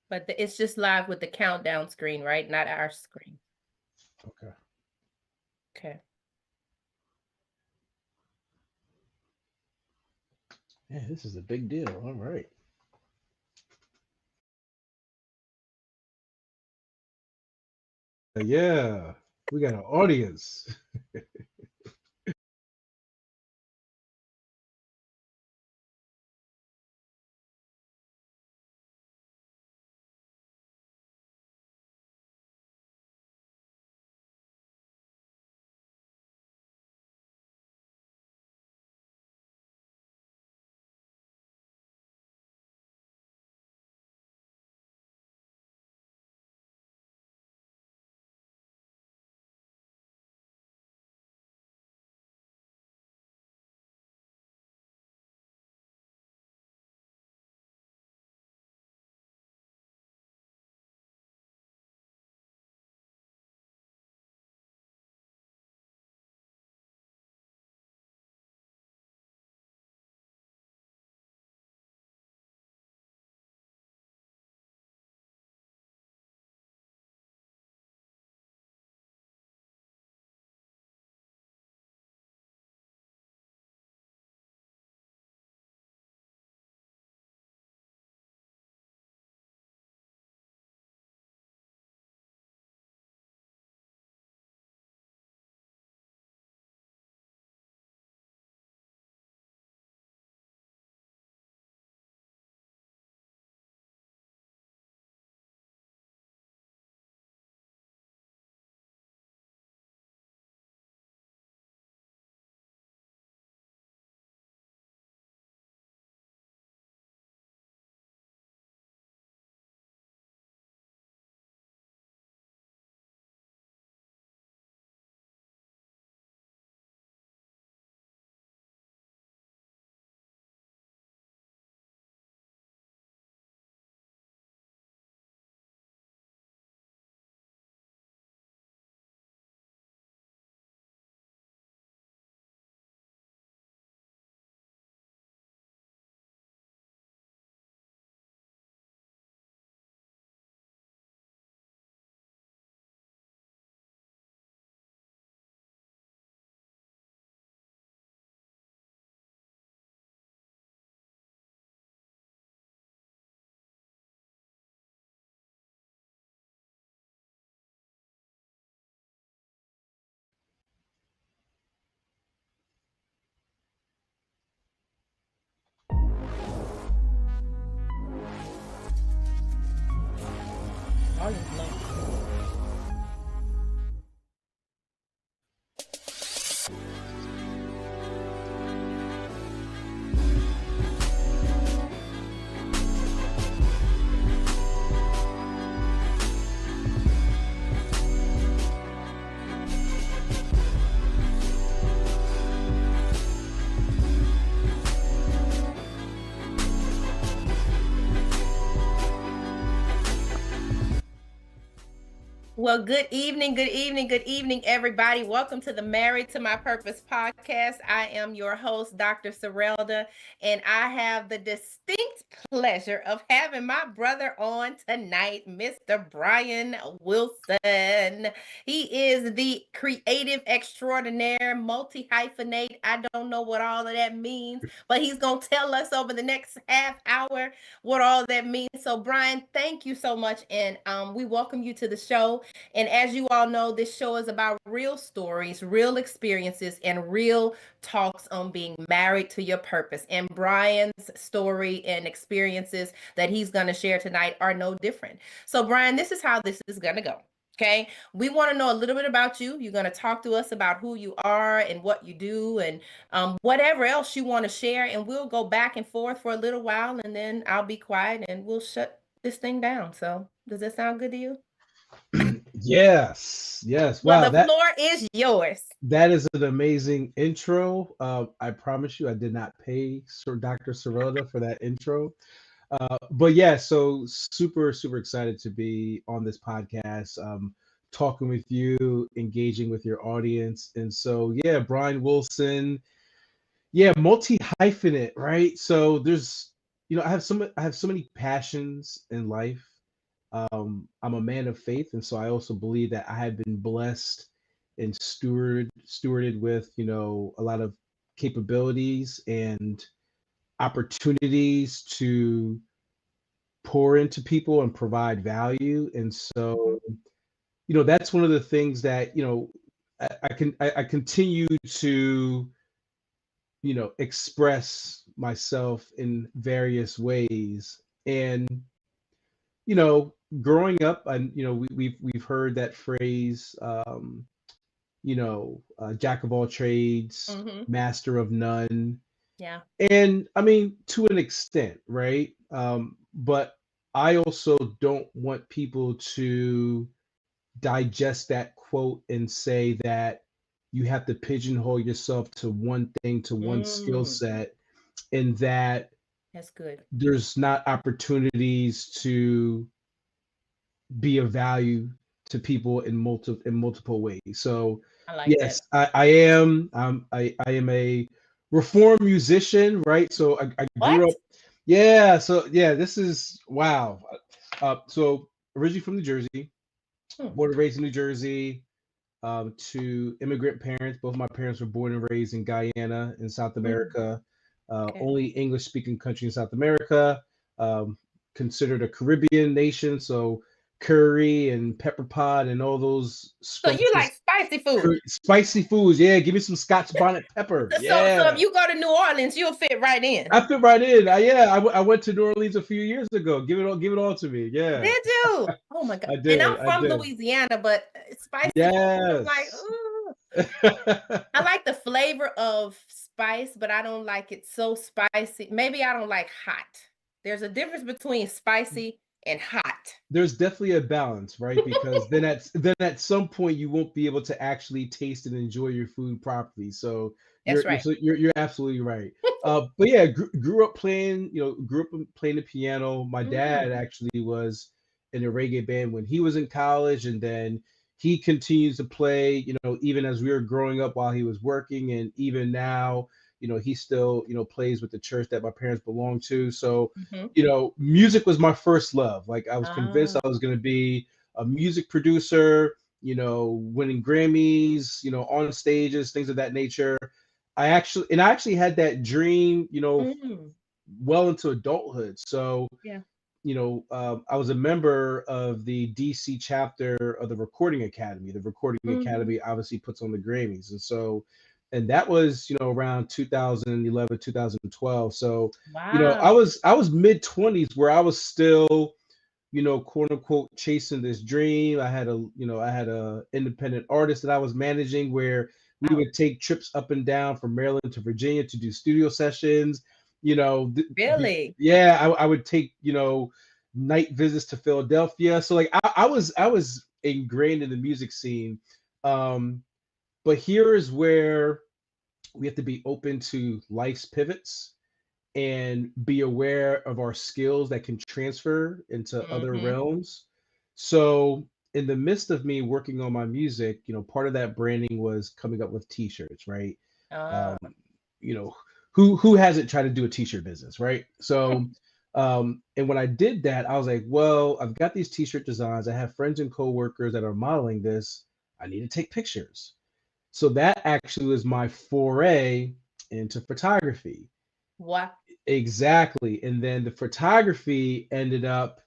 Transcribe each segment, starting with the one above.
But it's just live with the countdown screen, right? Not our screen. Okay. Okay. Yeah, this is a big deal. All right. Yeah, we got an audience. Volume's low. Well, good evening, good evening, good evening, everybody. Welcome to the Married to My Purpose podcast. I am your host, Dr. Serelda, and I have the distinct pleasure of having my brother on tonight, Mr. Brian Wilson. He is the creative extraordinaire, multi-hyphenate. I don't know what all of that means, but he's going to tell us over the next half hour what all that means. So, Brian, thank you so much. And we welcome you to the show. And as you all know, this show is about real stories, real experiences, and real talks on being married to your purpose. And Brian's story and experiences that he's going to share tonight are no different. So, Brian, this is how this is going to go. Okay. We want to know a little bit about you. You're going to talk to us about who you are and what you do and whatever else you want to share. And we'll go back and forth for a little while and then I'll be quiet and we'll shut this thing down. So, does that sound good to you? Yes, yes. Well, Wow, the that floor is yours. that is an amazing intro. I promise you, I did not pay Sir Dr. Sirota for that intro. But yeah, so super excited to be on this podcast, talking with you, engaging with your audience, and so yeah, Brian Wilson, yeah, multi hyphenate, right? So there's, I have so many passions in life, I'm a man of faith, and so I also believe that I have been blessed and stewarded with, a lot of capabilities and opportunities to pour into people and provide value. And Mhm. so, that's one of the things that, I continue to, express myself in various ways. And, growing up, and, we've heard that phrase, jack of all trades, Mhm. master of none. Yeah. And I mean, to an extent, right? But I also don't want people to digest that quote and say that you have to pigeonhole yourself to one thing, to one skill Mm. set, and that That's good. there's not opportunities to be of value to people in multiple ways. So I like yes, that. I am a reformed musician, right? So I grew What? up. Yeah, so yeah, this is wow. So originally from New Jersey, Hmm. born and raised in New Jersey, to immigrant parents. Both my parents were born and raised in Guyana in South Mm. America, Okay. only English speaking country in South America, um, considered a Caribbean nation. So curry and pepper pot and all those So you scrumptious like spicy food. spicy foods. Yeah, give me some Scotch bonnet pepper. So if Yeah. you go to New Orleans, you'll fit right in. I fit right in. I went to New Orleans a few years ago. Give it all to me. Yeah, Did you? Oh my God. I And did. I'm I from did. Louisiana, but spicy food, I'm like, Yes. ooh. I like the flavor of spice, but I don't like it so spicy. Maybe I don't like hot. There's a difference between spicy and hot. There's definitely a balance, right? Because then at some point you won't be able to actually taste and enjoy your food properly. So That's you're you're right. so you're absolutely right. But yeah, grew up playing, playing the piano. My dad Mm. actually was in a reggae band when he was in college, and then he continues to play, even as we were growing up while he was working, and even now, he still, plays with the church that my parents belong to. So Mhm. music was my first love. Like I was convinced Ah, I was going to be a music producer, winning Grammys, on stages, things of that nature. I actually had that dream, mm. well into adulthood. So, Yeah. I was a member of the DC chapter of the Recording Academy. The Recording Mhm. Academy obviously puts on the Grammys. And that was, around 2011, 2012. So, I Wow. was I was mid 20s where I was still, quote unquote chasing this dream. I had a independent artist that I was managing where we Wow. would take trips up and down from Maryland to Virginia to do studio sessions. Really? Yeah, I would take, night visits to Philadelphia. So like I was ingrained in the music scene. Um, but here is where we have to be open to life's pivots and be aware of our skills that can transfer into other Mhm. realms. So, in the midst of me working on my music, part of that branding was coming up with t-shirts, right? Ah. Um, you know, who hasn't tried to do a t-shirt business, right? So, and when I did that, I was like, well, I've got these t-shirt designs. I have friends and coworkers that are modeling this. I need to take pictures. So that actually was my foray into photography. What? Exactly. And then the photography ended up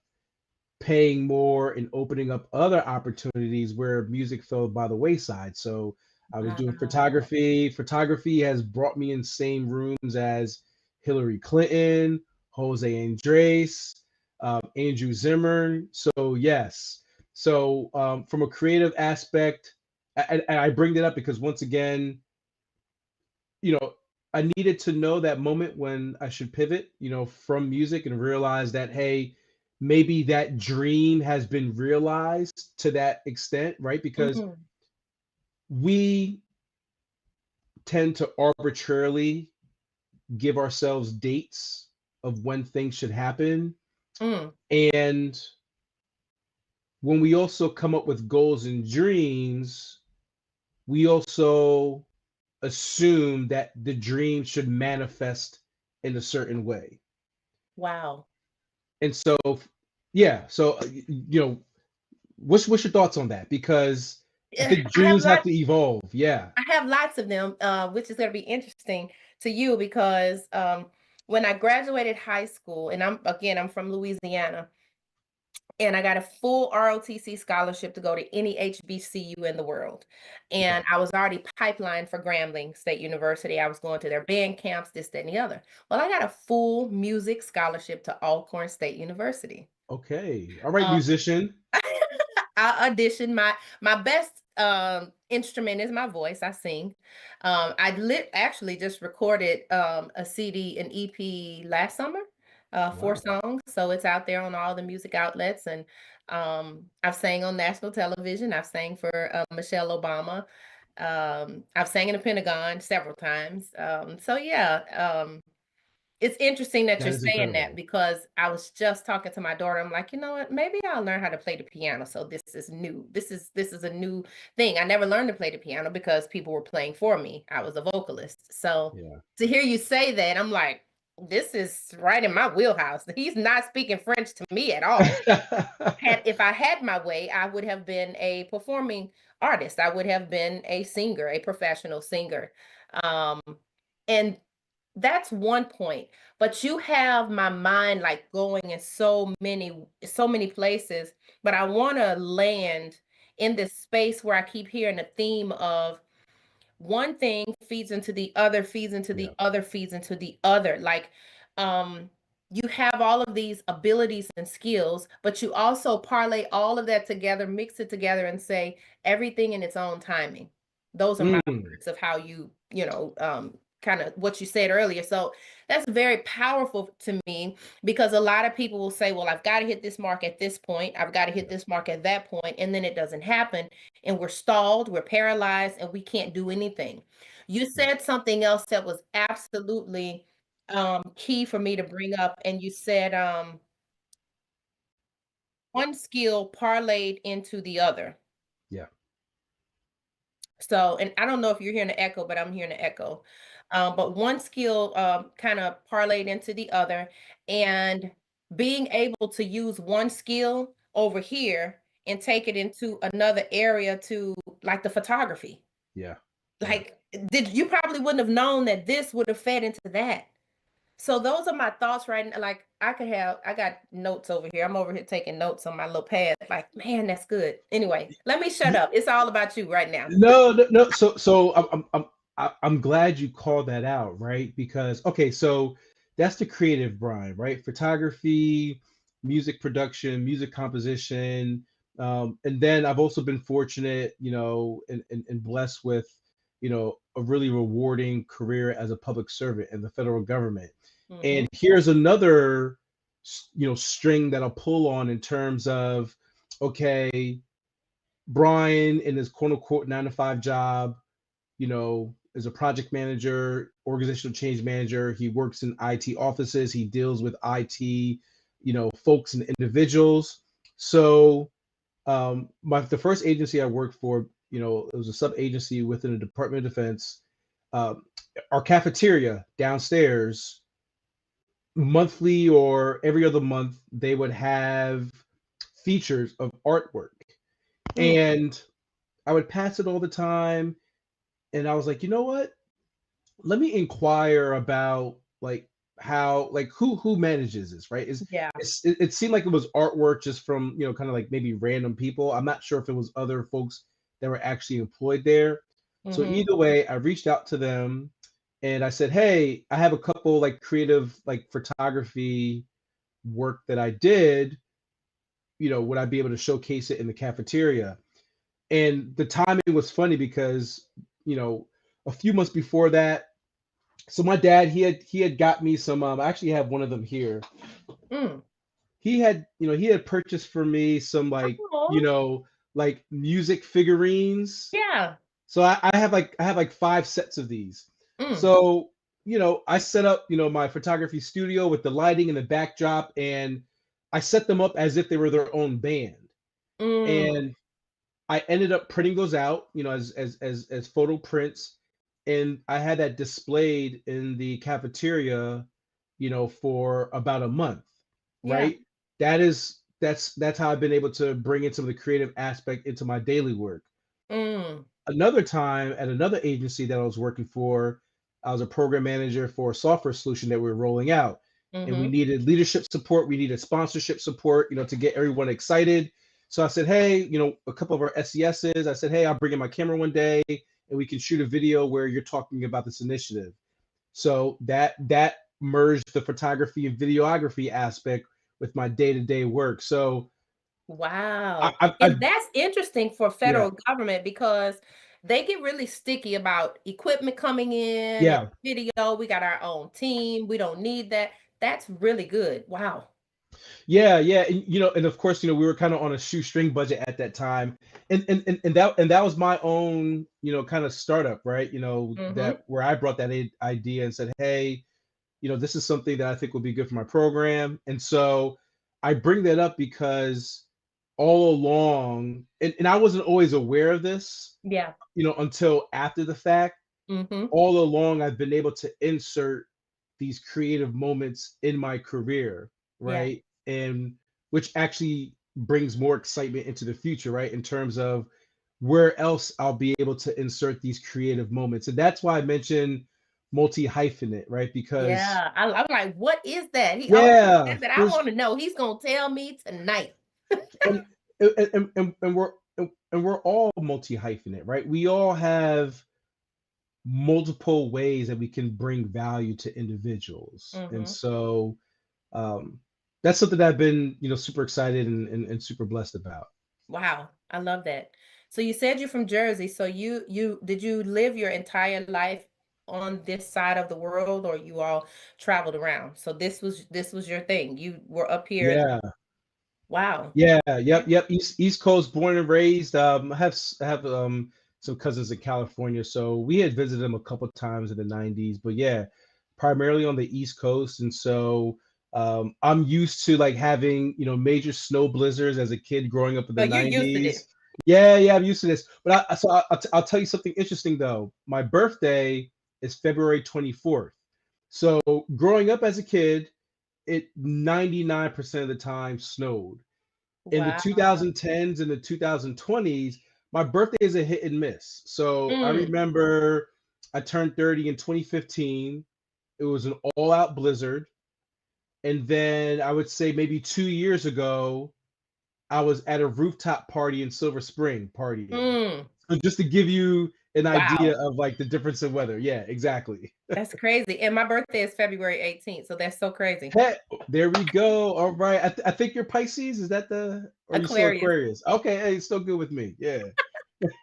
paying more and opening up other opportunities where music fell by the wayside. So I was doing Wow. photography. Photography has brought me in same rooms as Hillary Clinton, Jose Andres, Andrew Zimmern. So yes. So from a creative aspect, and I bring that up because once again, you know, I needed to know that moment when I should pivot, from music and realize that, hey, maybe that dream has been realized to that extent, right? Because Mhm. we tend to arbitrarily give ourselves dates of when things should happen. Mm. And when we also come up with goals and dreams, we also assume that the dream should manifest in a certain way. Wow. And so, Yeah. So what's your thoughts on that? Because I Yeah, think dreams have to evolve. Yeah. I have lots of them, which is going to be interesting to you because when I graduated high school, and I'm from Louisiana, and I got a full ROTC scholarship to go to any HBCU in the world. Okay. And I was already pipelined for Grambling State University. I was going to their band camps, this, that, and the other. Well, I got a full music scholarship to Alcorn State University. Okay. All right, Um, musician. I audition. My best instrument is my voice. I sing. I actually just recorded a CD, an EP last summer, 4 songs. So it's out there on all the music outlets, and I've sang on national television. I've sang for Michelle Obama. I've sang in the Pentagon several times. So yeah, it's interesting that That you're is saying that incredible. because I was just talking to my daughter. I'm like, you know what? Maybe I'll learn how to play the piano. So this is new. This is a new thing. I never learned to play the piano because people were playing for me. I was a vocalist. So Yeah. to hear you say that, I'm like, this is right in my wheelhouse. He's not speaking French to me at all. If I had my way, I would have been a performing artist. I would have been a singer, a professional singer. Um, and that's one point, but you have my mind like going in so many places, but I want to land in this space where I keep hearing the theme of one thing feeds into the other, feeds into Yeah. the other, feeds into the other. Like, um, you have all of these abilities and skills, but you also parlay all of that together, mix it together, and say everything in its own timing. Those are my Mm. words of how kind of what you said earlier. So that's very powerful to me because a lot of people will say, well, I've got to hit this mark at this point, I've got to hit Yeah. this mark at that point, and then it doesn't happen and we're stalled, we're paralyzed, and we can't do anything. You Yeah. said something else that was absolutely key for me to bring up, and you said one skill parlayed into the other. Yeah. So, and I don't know if you're hearing the echo, but I'm hearing the echo. But one skill kind of parlayed into the other, and being able to use one skill over here and take it into another area to like the photography. Yeah. Yeah. Like, did you probably wouldn't have known that this would have fed into that. So those are my thoughts right now. Like I got notes over here. I'm over here taking notes on my little pad. Like, man, that's good. Anyway, let me shut up. It's all about you right now. No, no, no. So I'm glad you called that out, right? Because okay, so that's the creative Brian, right? Photography, music production, music composition, and then I've also been fortunate, and blessed with, a really rewarding career as a public servant in the federal government. Hmm. And here's another, string that I'll pull on in terms of, okay, Brian in his quote unquote 9 to 5 job, is a project manager, organizational change manager. He works in IT offices. He deals with IT, folks and individuals. So the first agency I worked for, it was a sub agency within the Department of Defense. Um, our cafeteria downstairs, monthly or every other month, they would have features of artwork. Mm, And I would pass it all the time. And I was like, you know what? Let me inquire about like how like who manages this, right? yeah. It seemed like it was artwork just from, kind of like maybe random people. I'm not sure if it was other folks that were actually employed there. So Hmm. either way, I reached out to them and I said, hey, I have a couple like creative like photography work that I did. Would I be able to showcase it in the cafeteria? And the timing was funny because, you know, a few months before that, so my dad he had got me some. I actually have one of them here. Mm. He had purchased for me some like, Oh, like music figurines. yeah. So I have like 5 sets of these. Mm. So I set up my photography studio with the lighting and the backdrop, and I set them up as if they were their own band. Mm. And I ended up printing those out, as photo prints, and I had that displayed in the cafeteria, for about a month, Yeah. right? That is that's how I've been able to bring in some of the creative aspect into my daily work. Mm, Another time at another agency that I was working for, I was a program manager for a software solution that we were rolling out. And we mm-hmm. needed leadership support, we needed sponsorship support, to get everyone excited. So I said, hey, a couple of our SESs, I said, hey, I'll bring in my camera one day and we can shoot a video where you're talking about this initiative. So that merged the photography and videography aspect with my day-to-day work. So Wow. I And that's interesting for yeah, federal government because they get really sticky about equipment coming in and yeah. video. We got our own team. We don't need that. That's really good. Wow. Yeah, yeah, and and of course, we were kind of on a shoestring budget at that time, and that was my own, kind of startup, right? Mm-hmm. That where I brought that idea and said, hey, this is something that I think will be good for my program, and so I bring that up because all along, and I wasn't always aware of this, Yeah. until after the fact. Mm-hmm. All along, I've been able to insert these creative moments in my career, Yeah. right? And which actually brings more excitement into the future, right? In terms of where else I'll be able to insert these creative moments. And that's why I mentioned multi-hyphenate, right? Because Yeah. I'm like, what is that? He yeah, said that. I there's want to know. He's gonna tell me tonight. and and we're all multi-hyphenate, right? We all have multiple ways that we can bring value to individuals. And Mm-hmm. so um, that's something that I've been, super excited and super blessed about. Wow. I love that. So you said you're from Jersey. So you did you live your entire life on this side of the world or you all traveled around? So this was your thing. You were up here. Yeah, Wow. yeah, Okay. yep. East Coast, born and raised. I have some cousins in California, so we had visited them a couple times in the '90s. But yeah, primarily on the East Coast, and so I'm used to like having major snow blizzards as a kid growing up in So the you're used to this. '90s. Yeah, I'm used to this. But I'll tell you something interesting though. My birthday is February 24th. So growing up as a kid, it 99% of the time snowed. In the Wow. 2010s and the 2020s, my birthday is a hit and miss. So I Mm, remember I turned 30 in 2015. It was an all-out blizzard. And then I would say maybe 2 years ago, I was at a rooftop party in Silver Spring partying. mm. So just to give you an idea Wow. of like the difference in weather. Yeah, exactly. That's crazy. And my birthday is February 18th. So that's so crazy. Hey, there we go. All right. I think you're Pisces. Is that or are you still Aquarius. Aquarius? Okay. Hey, it's still good with me. Yeah.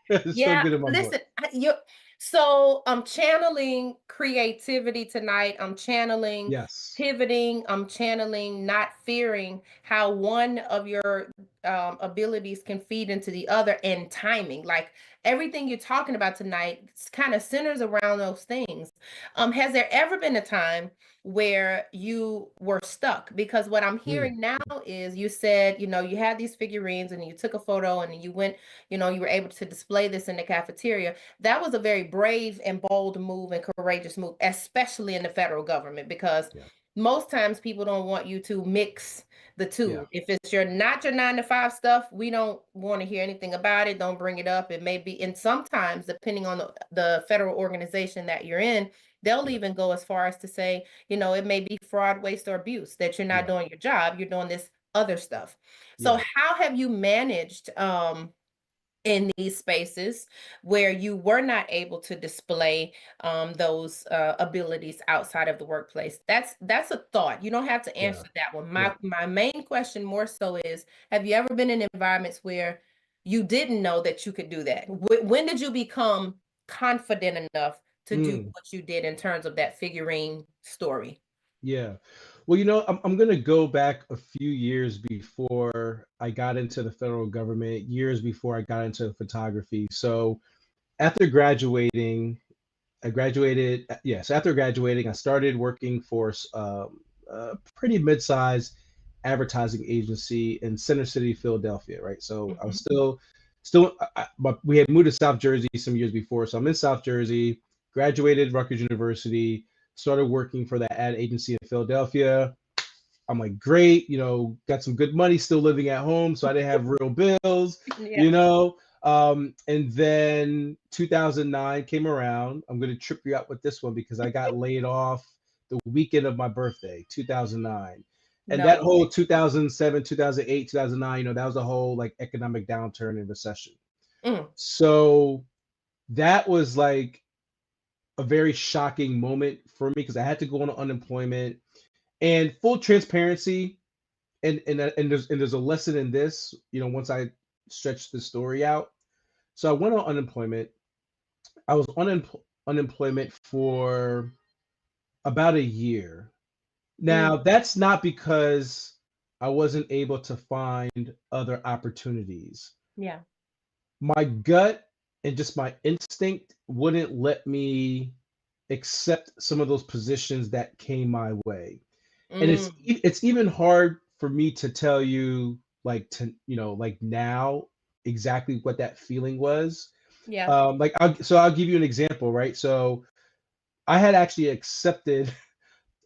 It's still Yeah, good in my book. listen, so I'm channeling creativity tonight. I'm channeling Yes. pivoting. I'm channeling not fearing how one of your abilities can feed into the other and timing. Like everything you're talking about tonight kind of centers around those things. Has there ever been a time where you were stuck? Because what I'm Mm, hearing now is you said, you had these figurines and you took a photo and you went, you were able to display this in the cafeteria. That was a very brave and bold move and courageous move, especially in the federal government, because yeah. most times people don't want you to mix the Yeah. two. If it's not your 9 to 5 stuff, we don't want to hear anything about it. Don't bring it up. It may be, and sometimes depending on the federal organization that you're in, they'll Yeah. even go as far as to say, it may be fraud, waste, or abuse, that you're not Yeah. doing your job, you're doing this other stuff. So Yeah. how have you managed in these spaces where you were not able to display those abilities outside of the workplace? That's a thought. You don't have to Yeah. answer that one. Yeah. My main question more so is, have you ever been in environments where you didn't know that you could do that? When did you become confident enough to do Mm, what you did in terms of that figurine story? yeah. Well, I'm going to go back a few years before I got into the federal government, years before I got into photography. So after graduating, yes, after graduating, I started working for a pretty mid-sized advertising agency in Center City, Philadelphia, right? So I was Mhm. still, but we had moved to South Jersey some years before. So I'm in South Jersey, graduated Rutgers University, started working for that ad agency in Philadelphia. I'm like, great, got some good money, still living at home, so I didn't have real bills, Yeah. you know. And then 2009 came around. I'm going to trip you out with this one because I got laid off the weekend of my birthday, 2009. And that No whole way. 2007, 2008, 2009, that was a whole like economic downturn and recession. Mm, So that was like a very shocking moment for me because I had to go on unemployment. And full transparency, and there's a lesson in this, once I stretch the story out. So I went on unemployment. I was on unemployment for about a year. Now, mm, that's not because I wasn't able to find other opportunities. yeah. My gut and just my instinct wouldn't let me accept some of those positions that came my way. And it's Mm, it's even hard for me to tell you like now exactly what that feeling was. yeah. Like I'll give you an example, right? So I had actually accepted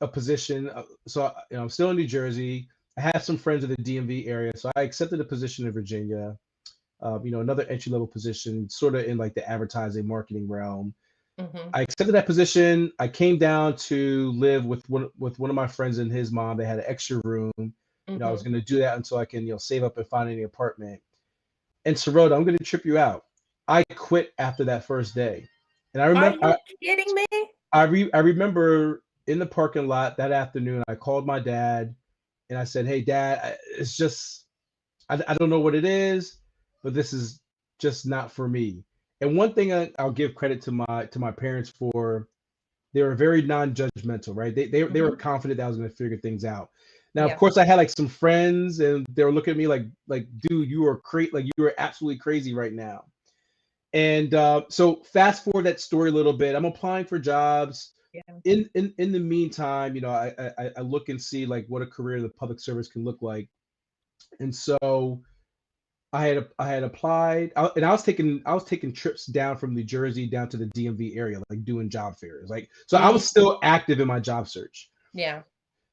a position. So I'm still in New Jersey. I have some friends in the DMV area, so I accepted a position in Virginia. Another entry level position, sort of in like the advertising marketing realm. Mm-hmm. I accepted that position. I came down to live with one of my friends and his mom. They had an extra room. I was Mm-hmm. going to do that until I can save up and find any apartment. And Serota, I'm going to trip you out. I quit after that first day, and I Are remember you kidding me? I remember in the parking lot that afternoon. I called my dad and I said, "Hey, Dad, it's just I don't know what it is, but this is just not for me." And one thing I'll give credit to my parents for, they were very non-judgmental, right? They were Mm-hmm. confident that I was going to figure things out. Now, of Yeah. course, I had like some friends, and they were looking at me like, dude, you are crazy, like you are absolutely crazy right now. And so fast forward that story a little bit. I'm applying for jobs. Yeah. In the meantime, I look and see like what a career in the public service can look like. And so I had applied, and I was taking trips down from New Jersey down to the DMV area, like doing job fairs. Like, so I Mm, was still active in my job search. yeah.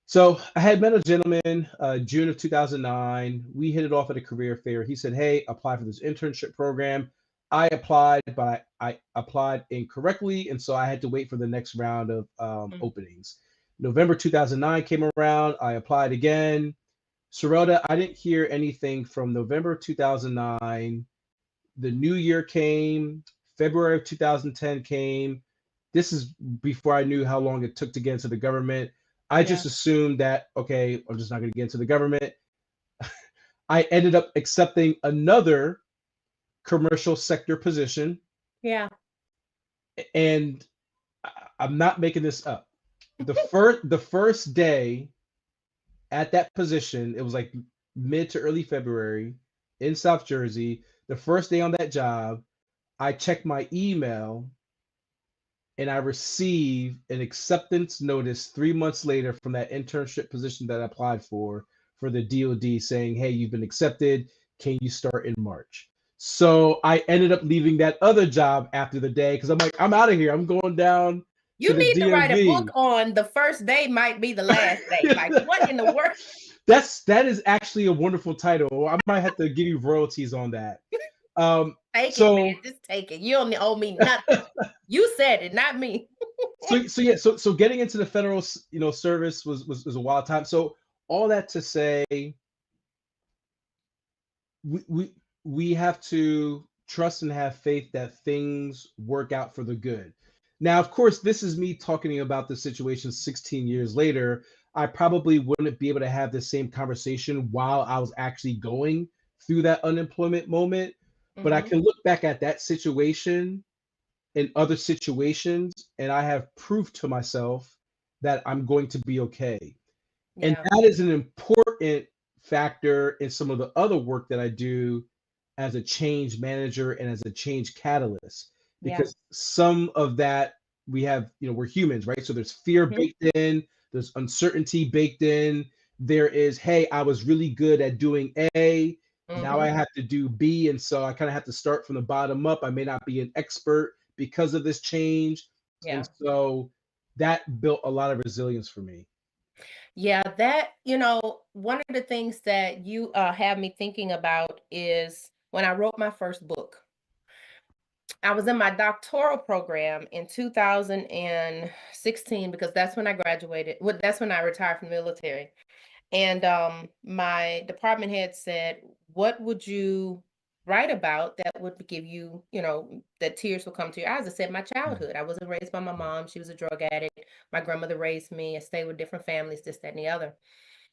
So I had met a gentleman, June of 2009. We hit it off at a career fair. He said, "Hey, apply for this internship program." I applied, but I applied incorrectly, and so I had to wait for the next round of Mm. openings. November 2009 came around. I applied again. Serelda, I didn't hear anything from November 2009. The new year came, February of 2010 came. This is before I knew how long it took to get into the government. I Yeah. just assumed that, okay, I'm just not going to get into the government. I ended up accepting another commercial sector position, Yeah. and I'm not making this up. The first day at that position, it was like mid to early February in South Jersey. The first day on that job, I checked my email and I received an acceptance notice 3 months later from that internship position that I applied for the DoD, saying, "Hey, you've been accepted. Can you start in March?" So I ended up leaving that other job after the day because I'm like, I'm out of here. I'm going down to You the need to write a book DMV. on the first day might be the last day. Like, what in the world? That is actually a wonderful title. I might have to give you royalties on that. Um, Take it, man. so Just take it. You don't owe me nothing. You said it, not me. so yeah, so getting into the federal service was a wild time. So all that to say, we we we have to trust and have faith that things work out for the good. Now, of course, this is me talking about the situation 16 years later. I probably wouldn't be able to have the same conversation while I was actually going through that unemployment moment, but I Hmm. can look back at that situation in other situations, and I have proof to myself that I'm going to be okay. And Yeah. that is an important factor in some of the other work that I do as a change manager and as a change catalyst, Yeah. because some of that we have, we're humans, right? So there's fear Hmm. baked in, there's uncertainty baked in. There is, hey, I was really good at doing A. Now I Hmm. have to do B. And so I kind of have to start from the bottom up. I may not be an expert because of this change. And Yeah. so that built a lot of resilience for me. Yeah, that, one of the things that you have me thinking about is when I wrote my first book. I was in my doctoral program in 2016 because that's when I graduated. Well, that's when I retired from the military. And my department head said, "What would you write about that would give you, that tears will come to your eyes?" I said, "My Mm, childhood. I wasn't raised by my yeah. mom. She was a drug addict. My grandmother raised me. I stayed with different families, this, that, and the other."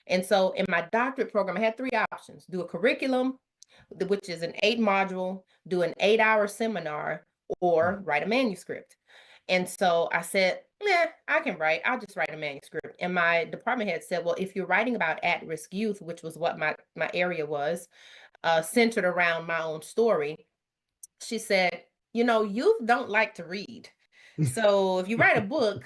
And so in my doctorate program, I had three options: do a curriculum, which is an 8 module, do an 8 hour seminar, Mm, or write a manuscript. And so I said, "Yeah, I can write. I'll just write a manuscript." And my department head said, "Well, if you're writing about at-risk youth," which was what my area was, centered around my own story, she said, "Youth don't like to read. So if you write a book,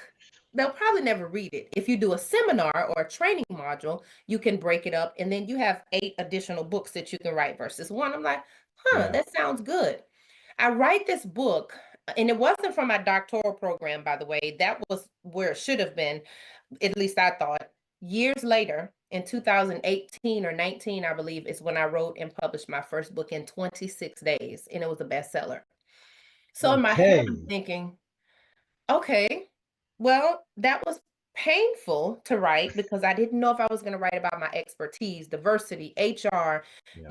they'll probably never read it. If you do a seminar or a training module, you can break it up and then you have 8 additional books that you can write versus one." I'm like, huh, Yeah. that sounds good. I write this book, and it wasn't from my doctoral program, by the way. That was where it should have been, at least I thought. Years later, in 2018 or 19, I believe, is when I wrote and published my first book in 26 days, and it was a bestseller. So in my head, I'm Okay. thinking, okay, well, that was painful to write because I didn't know if I was going to write about my expertise, diversity, HR. Yeah.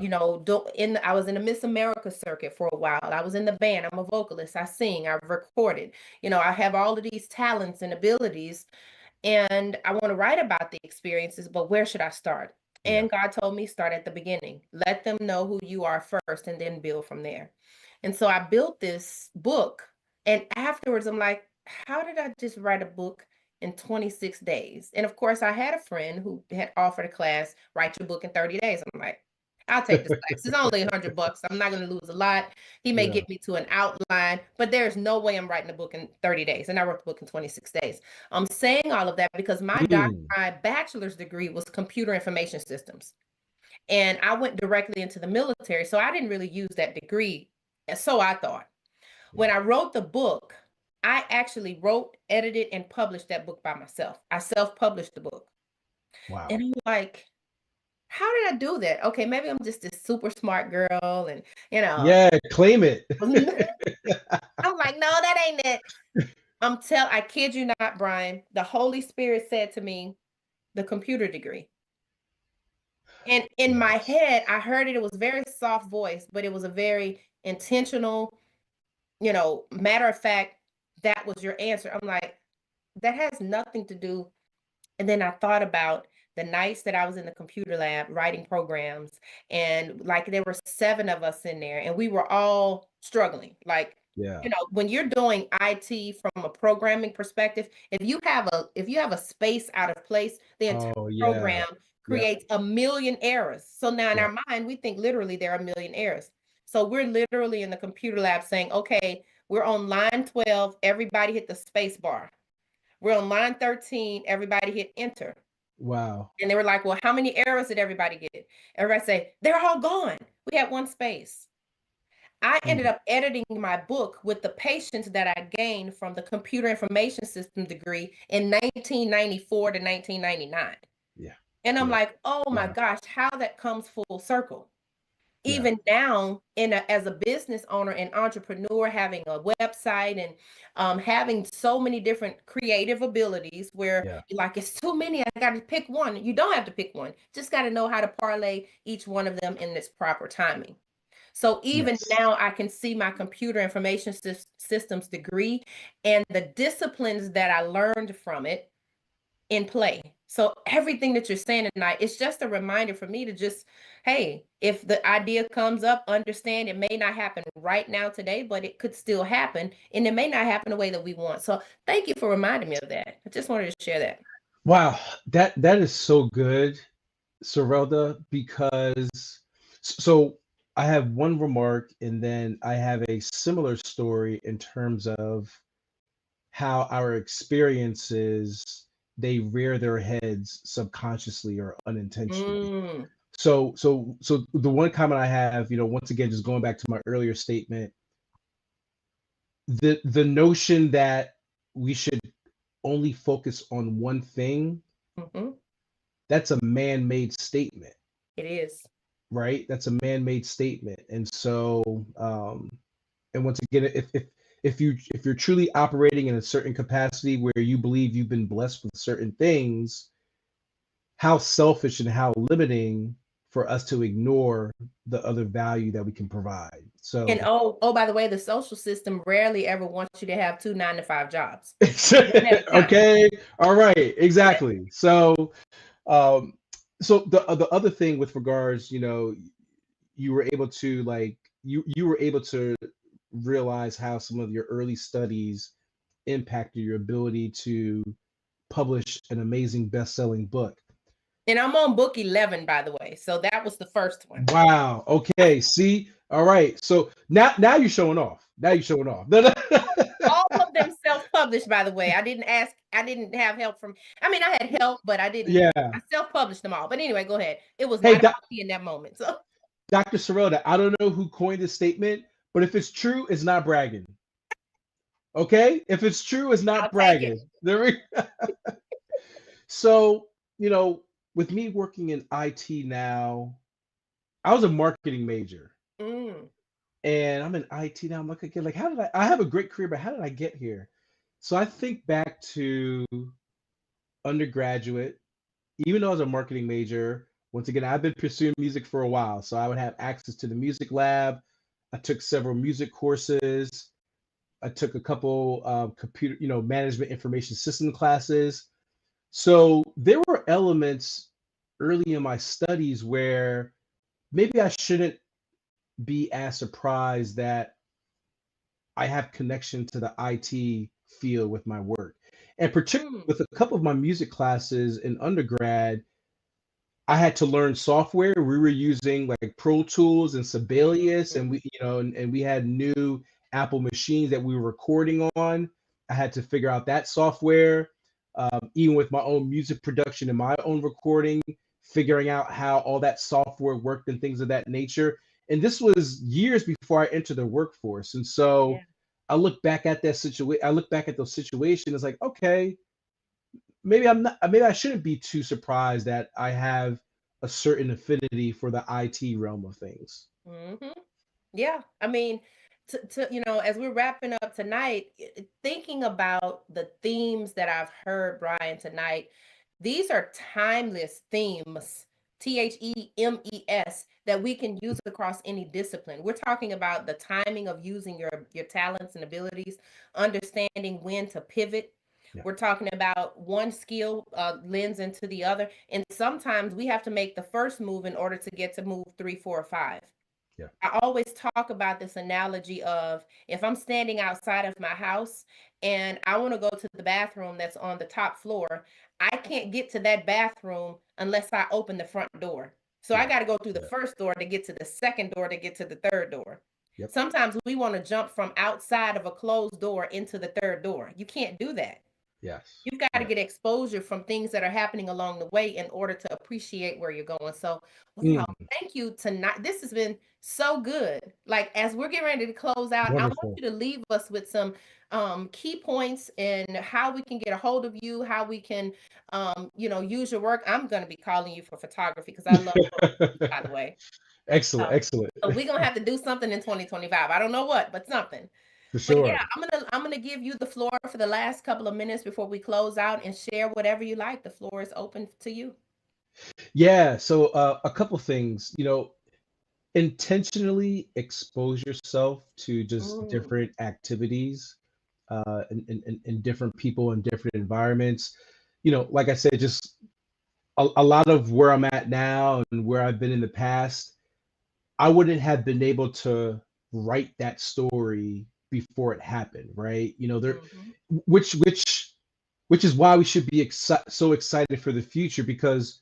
I was in the Miss America circuit for a while. I was in the band. I'm a vocalist. I sing. I've recorded. I have all of these talents and abilities, and I want to write about the experiences, but where should I start? Yeah. And God told me, start at the beginning. Let them know who you are first and then build from there. And so I built this book. And afterwards, I'm like, how did I just write a book in 26 days? And of course, I had a friend who had offered a class, write your book in 30 days. I'm like, I'll take this class. It's only $100. I'm not going to lose a lot. He may Yeah. get me to an outline, but there's no way I'm writing a book in 30 days. And I wrote the book in 26 days. I'm saying all of that because Mm, my bachelor's degree was computer information systems. And I went directly into the military, so I didn't really use that degree. And so I thought. When yeah. I wrote the book, I actually wrote, edited, and published that book by myself. I self-published the book. And Wow. I'm like, how did I do that? Okay, maybe I'm just this super smart girl, and you know, Yeah, claim it. I'm like, no, that ain't it. I kid you not, Brian. The Holy Spirit said to me, the computer degree. And in my Yes. head, I heard it. It was very soft voice, but it was a very intentional, matter of fact, that was your answer. I'm like, that has nothing to do. And then I thought about the nights that I was in the computer lab writing programs, and like there were 7 of us in there, and we were all struggling. Like, Yeah. when you're doing IT from a programming perspective, if you have a space out of place, the entire Oh, yeah. program Yep. creates a million errors. So now in Yep. our mind, we think literally there are a million errors. So we're literally in the computer lab saying, okay, we're on line 12, everybody hit the space bar. We're on line 13, everybody hit enter. Wow. And they were like, well, how many errors did everybody get? Everybody say, they're all gone. We had one space. I ended Mm, up editing my book with the patience that I gained from the computer information system degree in 1994 to 1999. yeah. And I'm Yeah. like, oh my Yeah. gosh, how that comes full circle. Yeah. Even now, as a business owner and entrepreneur, having a website and having so many different creative abilities, where Yeah. you're like, it's too many, I got to pick one. You don't have to pick one. Just got to know how to parlay each one of them in this proper timing. So even Yes. now, I can see my computer information systems degree and the disciplines that I learned from it in play. So everything that you're saying tonight, it's just a reminder for me to just, hey, if the idea comes up, understand it may not happen right now today, but it could still happen, and it may not happen the way that we want. So thank you for reminding me of that. I just wanted to share that. Wow. That is so good, Serelda, because so I have one remark and then I have a similar story in terms of how our experiences they rear their heads subconsciously or unintentionally. Mm, So the one comment I have, once again, just going back to my earlier statement, the notion that we should only focus on one thing hmm that's a man-made statement, It is. right? That's a man-made statement. And so, and once again, if you're truly operating in a certain capacity where you believe you've been blessed with certain things, how selfish and how limiting for us to ignore the other value that we can provide. So And by the way, the social system rarely ever wants you to have two 9 to 5 jobs. They don't have time. okay, all right, exactly. Um, so the other thing with regards, you were able to like you were able to realize how some of your early studies impacted your ability to publish an amazing best-selling book. And I'm on book 11, by the way. So that was the first one. Wow. Okay. See. All right. So now you're showing off. Now you're showing off. No, no. All of them self-published, by the way. I didn't have help from, I mean, I had help, but I Yeah. self-published them all. But anyway, go ahead. It was Hey, not about me in that moment. So Dr. Serelda, I don't know who coined this statement, but if it's true, it's not bragging. Okay? If it's true, it's not I'll take it. bragging. So, with me working in IT now, I was a marketing major. Mm. And I'm in IT now. I'm like, again, like, how did I have a great career, but how did I get here? So I think back to undergraduate, even though I was a marketing major, once again, I've been pursuing music for a while. So I would have access to the music lab. I took several music courses. I took a couple computer, management information system classes. So there were elements early in my studies where maybe I shouldn't be as surprised that I have connection to the IT field with my work. And particularly Mm. with a couple of my music classes in undergrad, I had to learn software. We were using like Pro Tools and Sibelius, and Mm. and we had new Apple machines that we were recording on. I had to figure out that software, even with my own music production and my own recording, figuring out how all that software worked and things of that nature. And this was years before I entered the workforce. And Yeah. so I look back at that situation. I look back at those situations. It's like, okay, maybe I'm not. Maybe I shouldn't be too surprised that I have a certain affinity for the IT realm of things. Mm-hmm. Yeah, I mean, as we're wrapping up tonight, thinking about the themes that I've heard, Brian, tonight, these are timeless themes, THEMES, that we can use across any discipline. We're talking about the timing of using your talents and abilities, understanding when to pivot. Yeah, We're talking about one skill lens into the other, and sometimes we have to make the first move in order to get to move 3, 4, or 5. yeah, I always talk about this analogy of if I'm standing outside of my house and I want to go to the bathroom that's on the top floor, I can't get to that bathroom unless I open the front door. So I yeah, got to go through the yeah. first door to get to the second door to get to the third door. Yep. Sometimes we want to jump from outside of a closed door into the third door. You can't do that. Yes. You've got to Yeah. get exposure from things that are happening along the way in order to appreciate where you're going. So, wow, Mm, thank you tonight. This has been so good. Like as we're getting ready to close out, I want wonderful. you to leave us with some key points and how we can get a hold of you, how we can use your work. I'm going to be calling you for photography because I love photos, by the way. Excellent. Um, Excellent. so we're gonna have to do something in 2025. I don't know what, but something. For But sure. yeah, I'm gonna give you the floor for the last couple of minutes before we close out and share whatever you like. The floor is open to you. Yeah. So a couple things. Intentionally expose yourself to just Mm, different activities, and different people and different environments. Like I said, just a lot of where I'm at now and where I've been in the past, I wouldn't have been able to write that story before it happened, right? mhm, Which which which is why we should be so excited for the future, because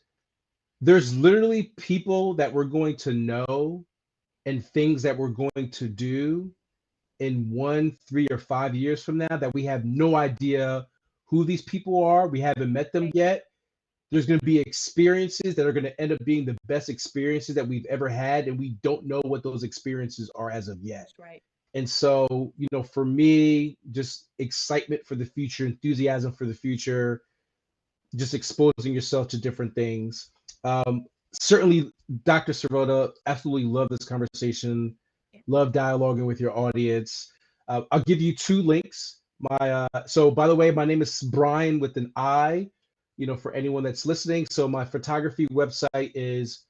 there's literally people that we're going to know and things that we're going to do in 1, 3, or 5 years from now that we have no idea who these people are. We haven't met them right, yet. There's going to be experiences that are going to end up being the best experiences that we've ever had, and we don't know what those experiences are as of yet. that's right. And so, for me, just excitement for the future, enthusiasm for the future, just exposing yourself to different things. Certainly, Dr. Serelda, absolutely love this conversation. Love dialoguing with your audience. I'll give you two links. So by the way, my name is Brian with an I, for anyone that's listening. So my photography website is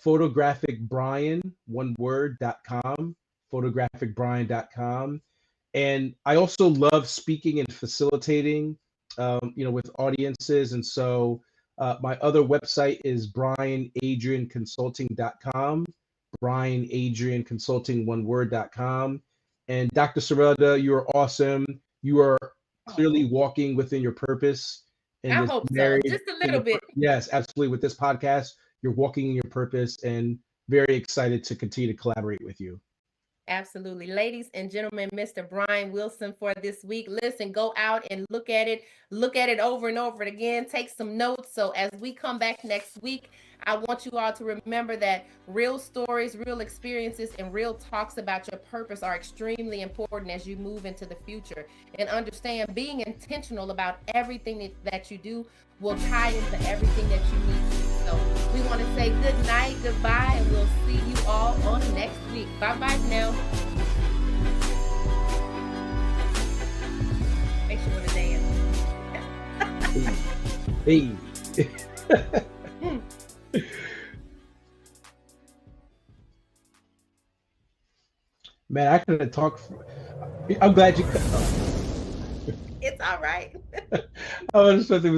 photographicbrian, one word.com, photographicbrian.com. And I also love speaking and facilitating, with audiences. And so my other website is brianadrianconsulting.com, brianadrianconsulting, one word.com. And Dr. Serelda, you are awesome. You are clearly walking within your purpose in I this hope so. married. Just a little bit. Yes, absolutely. With this podcast, you're walking in your purpose, and very excited to continue to collaborate with you. Absolutely. Ladies and gentlemen, Mr. Brian Wilson for this week. Listen, go out and look at it over and over again. Take some notes. So as we come back next week, I want you all to remember that real stories, real experiences, and real talks about your purpose are extremely important as you move into the future. And understand being intentional about everything that you do will tie into everything that you need to. So we want to say good night, goodbye, and we'll see you all on next week. Bye-bye now. Make sure to dance. Hey. Man, I couldn't talk. I'm glad you. It's all right. I was supposed to